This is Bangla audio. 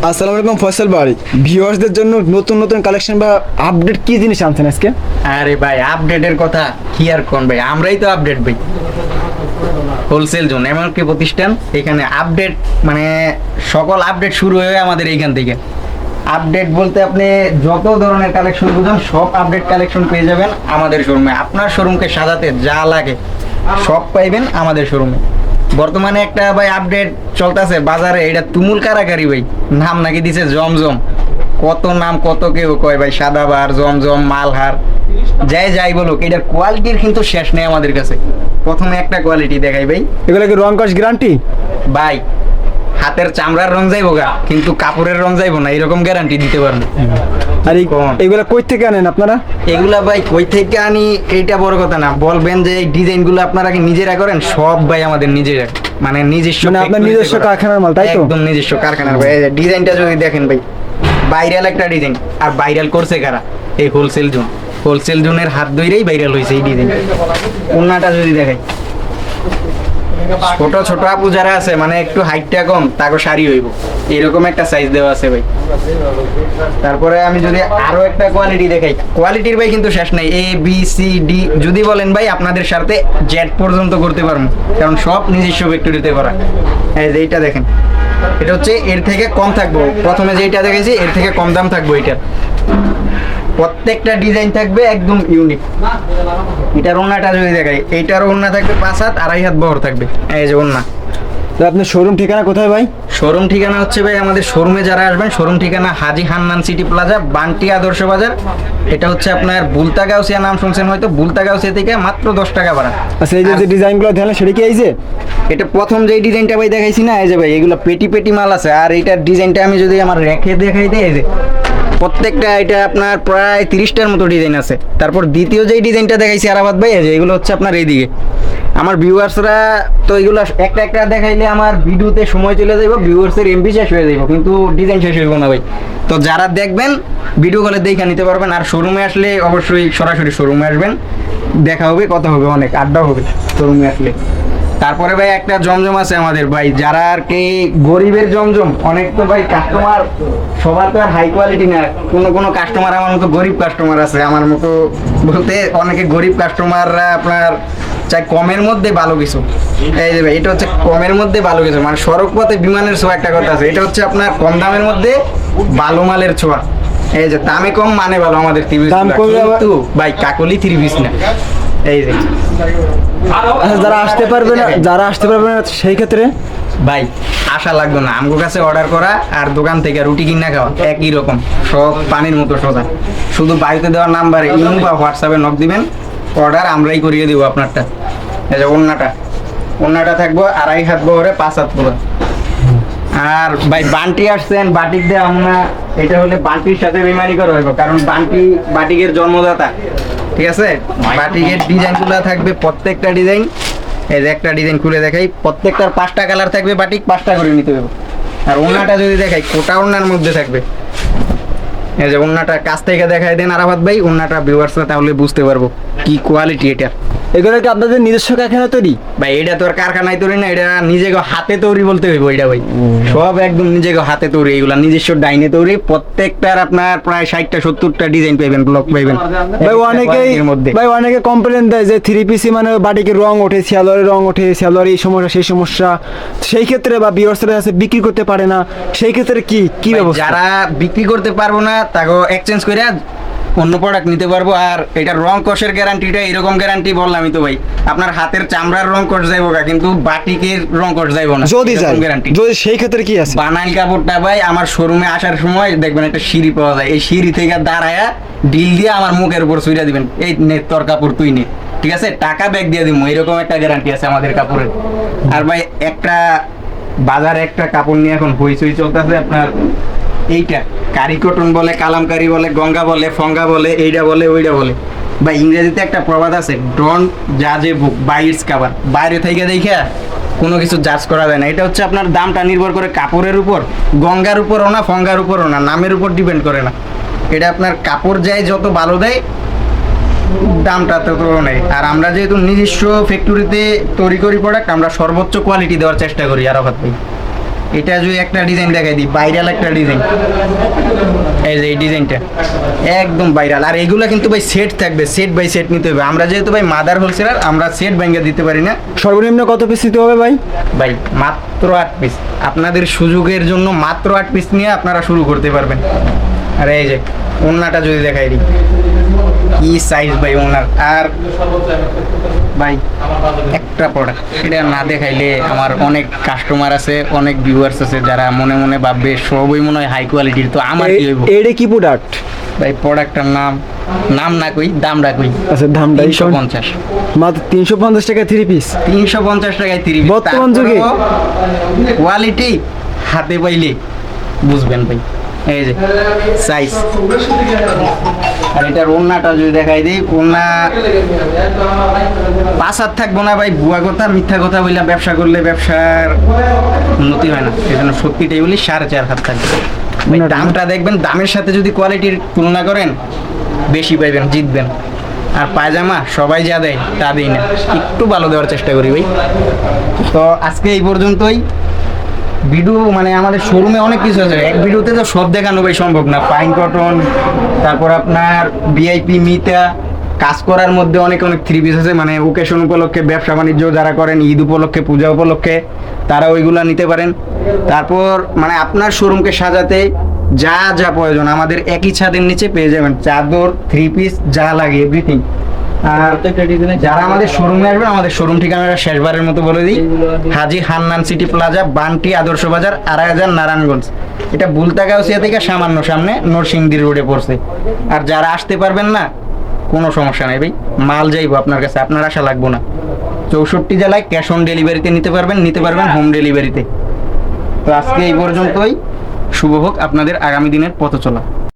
আসসালামু আলাইকুম ফয়সাল ভাই, ভিউয়ার্সদের জন্য নতুন নতুন কালেকশন বা আপডেট কি জিনিস আনছেন আজকে? আরে ভাই, আপডেটের কথা কি আর কোন ভাই, আমরাই তো আপডেট ভাই। হোলসেল জোন এমন একটি প্রতিষ্ঠান, এখানে আপডেট মানে সকল আপডেট শুরু হয়ে আমাদের এইখান থেকে। আপডেট বলতে আপনি যত ধরনের কালেকশন বুঝুন সব আপডেট কালেকশন পেয়ে যাবেন আমাদের শোরুমে। আপনার শোরুমকে সাজাতে যা লাগে সব পাইবেন আমাদের শোরুমে। বর্তমানে একটা ভাই আপডেট চলতেছে বাজারে, এটা তুমুল কারাকারি ভাই, নাম নাকি দিছে জমজম। কত নাম কত কেউ কয় ভাই, সাদাবার, জমজম, মালহার, যাই বলুক, এটার কোয়ালিটির কিন্তু শেষ নেই আমাদের কাছে। প্রথমে একটা কোয়ালিটি দেখাই ভাই, এগুলো কি রং কস গ্যারান্টি? ভাই হাতের চামড়ার রং যাইবো গা, কিন্তু কাপড়ের রং যাইবো না, এরকম গ্যারান্টি দিতে পারবো। আর এগুলো কই থেকে আনেন আপনারা? এগুলা ভাই কই থেকে আনি এইটা বড় কথা না, বলবেন যে এই ডিজাইনগুলো আপনারা কি নিজেরা করেন? সব ভাই আমাদের নিজেরা, মানে নিজস্ব, মানে আপনার নিজস্ব কারখানার মাল, তাই তো? একদম নিজস্ব কারখানার ভাই। ডিজাইনটা যদি দেখেন ভাই, ভাইরাল একটা ডিজাইন। আর ভাইরাল করছে কারা? এই হোলসেল জোন। হোলসেল জোনের হাত ধরেই ভাইরাল হয়েছে এই ডিজাইন। ওন্নাটা যদি দেখাই, ছোট ছোট আপু যারা আছে, মানে একটু হাইটটা কম, তাকে শাড়ি হইব, এরকম একটা সাইজ দেওয়া আছে ভাই। তারপরে আমি যদি আরো একটা কোয়ালিটি দেখাই, কোয়ালিটির ভাই কিন্তু শেষ নাই। এ বি সি ডি যদি বলেন ভাই, আপনাদের সাথে জেড পর্যন্ত করতে পারবো, কারণ সব নিজস্ব ফ্যাক্টরিতে করা। এই যে এইটা দেখেন, এটা হচ্ছে এর থেকে কম থাকবো। প্রথমে যেটা দেখেছি এর থেকে কম দাম থাকবো এটা। প্রত্যেকটা ডিজাইন থাকবে একদম ইউনিক। এটার ওন্নাটা যদি দেখাই, এইটার ওন্না থাকবে 5 হাত, 2.5 হাত বহর থাকবে। এই যে ওন্না। তো আপনার শোরুম ঠিকানা কোথায় ভাই? শোরুম ঠিকানা হচ্ছে ভাই, আমাদের শোরুমে যারা আসবেন, শোরুম ঠিকানা হাজি হান্নান সিটি প্লাজা, বান্টি আদর্শ বাজার। এটা হচ্ছে আপনার বুলতা গাউসিয়া, নাম শুনছেন হয়তো। বুলতা গাউসিয়া থেকে মাত্র 10 টাকা ভাড়া। আচ্ছা, এই যে ডিজাইনগুলো দেখলেন সেটা কি এই যে? এটা প্রথম যে ডিজাইনটা ভাই দেখাইছি না, এই যে ভাই, এগুলো পেটি পেটি মাল আছে। আর এইটার ডিজাইনটা আমি যদি আমার রেখে দেখাই দিই, এই যে প্রত্যেকটা এটা আপনার প্রায় 30টার মতো ডিজাইন আছে। তারপর দ্বিতীয় যেই ডিজাইনটা দেখাইছি আরাফাত ভাই, এই যে এগুলো হচ্ছে আপনার এইদিকে। আমার ভিউয়ার্সরা তো এগুলো একটা একটা দেখাইলে আমার ভিডিওতে সময় চলে যাইব, ভিউয়ার্সের এমবি শেষ হয়ে যাইব, কিন্তু ডিজাইন শেষ হইব না ভাই। তো যারা দেখবেন ভিডিও কলে দেখে নিতে পারবেন। আর শোরুমে আসলে অবশ্যই সরাসরি শোরুমে আসবেন, দেখা হবে, কথা হবে, অনেক আড্ডা হবে শোরুমে আসলে। তারপরে ভাই একটা জমজম আছে আমাদের ভাই, যারা আর কি গরিবের জমজম। অনেক তো ভাই কাস্টমার সবার তো আর হাই কোয়ালিটি না, কোনো কাস্টমার আমার মতো গরিব কাস্টমার আছে। আমার মতো বলতে অনেকে গরিব কাস্টমাররা আপনার চাই কমের মধ্যে ভালো কিছু। এই যে ভাই, এটা হচ্ছে কমের মধ্যে ভালো কিছু, মানে সড়ক পথে বিমানের ছোঁয়া একটা কথা আছে। এটা হচ্ছে আপনার কম দামের মধ্যে ভালো মালের ছোঁয়া। এই যে দামে কম মানে ভালো আমাদের ত্রিভুজ, কিন্তু ভাই কাকলি ত্রিভুজ না। এই যে আচ্ছা, যারা আসতে পারবে না সেই ক্ষেত্রে ভাই আশা লাগবে না, আমার কাছে অর্ডার করা আর দোকান থেকে রুটি কিনা খাওয়া একই রকম, সব পানির মতো সোজা। শুধু বাড়িতে দেওয়ার নাম্বারে ইমো বা হোয়াটসঅ্যাপে নক দিবেন, অর্ডার আমরাই করিয়ে দেবো আপনারটা। এই যে ওন্নাটা থাকবো 2.5 হাত বহরে, 5 হাত পুরো। আর ভাই বান্টি আসছেন, বাটিক দিয়ে আমরা, এটা হলে বান্টির সাথে বেমানি করা হইব, কারণ বাটিকের জন্মদাতা, ঠিক আছে? বাটিকের ডিজাইনগুলো থাকবে, প্রত্যেকটা ডিজাইন। এই যে একটা ডিজাইন খুলে দেখাই, প্রত্যেকটার 5টা কালার থাকবে, বাটিক 5টা করে নিতে হবে। আর ওন্নাটা যদি দেখাই, কোটা ওন্নার মধ্যে থাকবে। এই যে ওন্নাটা কাছ থেকে দেখাই দেন আরাফাত ভাই, ওন্নাটা ভিউয়ার্সরা তাহলে বুঝতে পারবো কি কোয়ালিটি এটা। এগুলো কি আপনাদের নিজস্ব কারখানা তৈরি? ভাই এটা তো আর কারখানায় তৈরি না, এটা নিজেকে হাতে তৈরি বলতে হইব। এটা ভাই সব একদম নিজেকে হাতে তৈরি, এগুলা নিজস্ব ডাইনে তৈরি। প্রত্যেকটার আপনার প্রায় 60টা 70টা ডিজাইন পাইবেন, ব্লক পাইবেন ভাই। অনেকে কমপ্লেন দেয় যে 3PC মানে বাটিকের রং ওঠে, সালোয়ারের রং ওঠে, সালোয়ার এই সমস্যা সেই সমস্যা। সেই ক্ষেত্রে বা ভিউয়ার্সরা আছে বিক্রি করতে পারে না, সেই ক্ষেত্রে কি ব্যবস্থা? যারা বিক্রি করতে পারবো না তাকে এক্সচেঞ্জ করে অন্য প্রোডাক্ট নিতে পারবো। আর এটা রং কষের গ্যারান্টিটা এরকম গ্যারান্টি বললামই তো ভাই, আপনার হাতের চামড়ার রং কষ যাইবো না, কিন্তু বাটিকের রং কষ যাইবো না যদি গ্যারান্টি। যদি সেই ক্ষেত্রে কি আছে? বানাইল কাপড়টা ভাই আমার শোরুমে আসার সময় দেখবেন একটা সিঁড়ি পাওয়া যায়, এই সিঁড়ি থেকে দাঁড়ায়া ডিল দিয়ে আমার মুখের উপর ছুঁড়ে দিবেন, এই নে তোর কাপড় তুই নে, ঠিক আছে, টাকা ব্যাগ দিয়ে দিব, এরকম একটা গ্যারান্টি আছে আমাদের কাপড়ের। আর ভাই একটা বাজারে একটা কাপড় নিয়ে এখন হইচই চলতেছে আপনার, এইটা কারি কটন বলে, কালামকারি বলে, গঙ্গা বলে, ফঙ্গা বলে, এইটা বলে, ওইটা বলে। বা ইংরেজিতে একটা প্রবাদ আছে, ডোন্ট জাজ এ বুক বাই ইটস কভার। বাইরে থেকে দেখে কোনো কিছু জাজ করা যায় না। এটা হচ্ছে আপনার দামটা নির্ভর করে কাপড়ের উপর, গঙ্গার উপরও না, ফঙ্গার উপরও না, নামের উপর ডিপেন্ড করে না। এটা আপনার কাপড় যায় যত ভালো দেয় দামটা তত নেই। আর আমরা যেহেতু নিজস্ব ফ্যাক্টরিতে তৈরি করি প্রোডাক্ট, আমরা সর্বোচ্চ কোয়ালিটি দেওয়ার চেষ্টা করি আরাফাত ভাই। এটা যদি একটা ডিজাইন দেখাই দিই, ভাইরাল একটা ডিজাইন, এই যে এই ডিজাইনটা একদম ভাইরাল। আর এগুলো কিন্তু ভাই সেট থাকবে, সেট বাই সেট নিতে হবে। আমরা যেহেতু ভাই মাদার হোলসেলার, আমরা সেট ভেঙে দিতে পারি না। সর্বনিম্ন কত পিস নিতে হবে ভাই? ভাই মাত্র 8 পিস, আপনাদের সুযোগের জন্য মাত্র 8 পিস নিয়ে আপনারা শুরু করতে পারবেন। আর এই যে ওড়নাটা যদি দেখাই দিই, কি সাইজ ভাই ওনার। আর ভাই একটা প্রোডাক্ট এটা না দেখাইলে আমার অনেক কাস্টমার আছে, অনেক ভিউয়ার্স আছে যারা মনে মনে ভাববে সবই মনে হয় হাই কোয়ালিটির, তো আমার কি হইব? এটা কি প্রোডাক্ট ভাই প্রোডাক্টটার নাম না কই, দামটা কই। আচ্ছা দামটা 350, মাত্র 350 টাকা 3 পিস। 350 টাকায় 3 পিস। বর্তমান যুগে কোয়ালিটি হাতে পাইলে বুঝবেন ভাই। এই যে সাইজ। আর এটার ওড়নাটা যদি দেখাই দিই, ওড়না 5 হাত থাকবো না ভাই, ভুয়া কথা মিথ্যা কথা বললাম, ব্যবসা করলে ব্যবসার উন্নতি হয় না, এই জন্য সত্যিটাই বলি 4.5 হাত থাকবে ভাই। দামটা দেখবেন, দামের সাথে যদি কোয়ালিটির তুলনা করেন বেশি পাইবেন, জিতবেন। আর পায়জামা সবাই যা দেয় তা দিই না, একটু ভালো দেওয়ার চেষ্টা করি ভাই। তো আজকে এই পর্যন্তই। ভিডিও মানে আমাদের শোরুমে অনেক কিছু আছে, এক ভিডিওতে তো সব দেখানো ভাই সম্ভব না। পাইন কটন, তারপর আপনার ভিআইপি মিতা, কাজ করার মধ্যে অনেক অনেক 3 পিস আছে, মানে ওকেশন উপলক্ষে, ব্যবসা বাণিজ্য যারা করেন, ঈদ উপলক্ষে, পূজা উপলক্ষে তারা ওইগুলা নিতে পারেন। তারপর মানে আপনার শোরুমকে সাজাতে যা যা প্রয়োজন আমাদের একই ছাদের নিচে পেয়ে যাবেন, চাদর, 3 পিস যা লাগে এভরিথিং। আর যারা আমাদের শোরুমে আসবেন, আমাদের শোরুম ঠিকানাটা শেষবারের মতো বলে দিই, হাজী হান্নান সিটি প্লাজা, বান্টি আদর্শ বাজার, 2.5 নারায়ণগঞ্জ। এটা বুলতাগাউসিয়া থেকে সামান্য সামনে নরসিংদী রোডে পড়ছে। আর যারা আসতে পারবেন না কোনো সমস্যা নেই ভাই, মাল যাইবো আপনার কাছে, আপনার আশা লাগবো না। 64 জেলায় ক্যাশ অন ডেলিভারিতে নিতে পারবেন হোম ডেলিভারিতে। তো আজকে এই পর্যন্তই। শুভ হোক আপনাদের আগামী দিনের পথ চলা।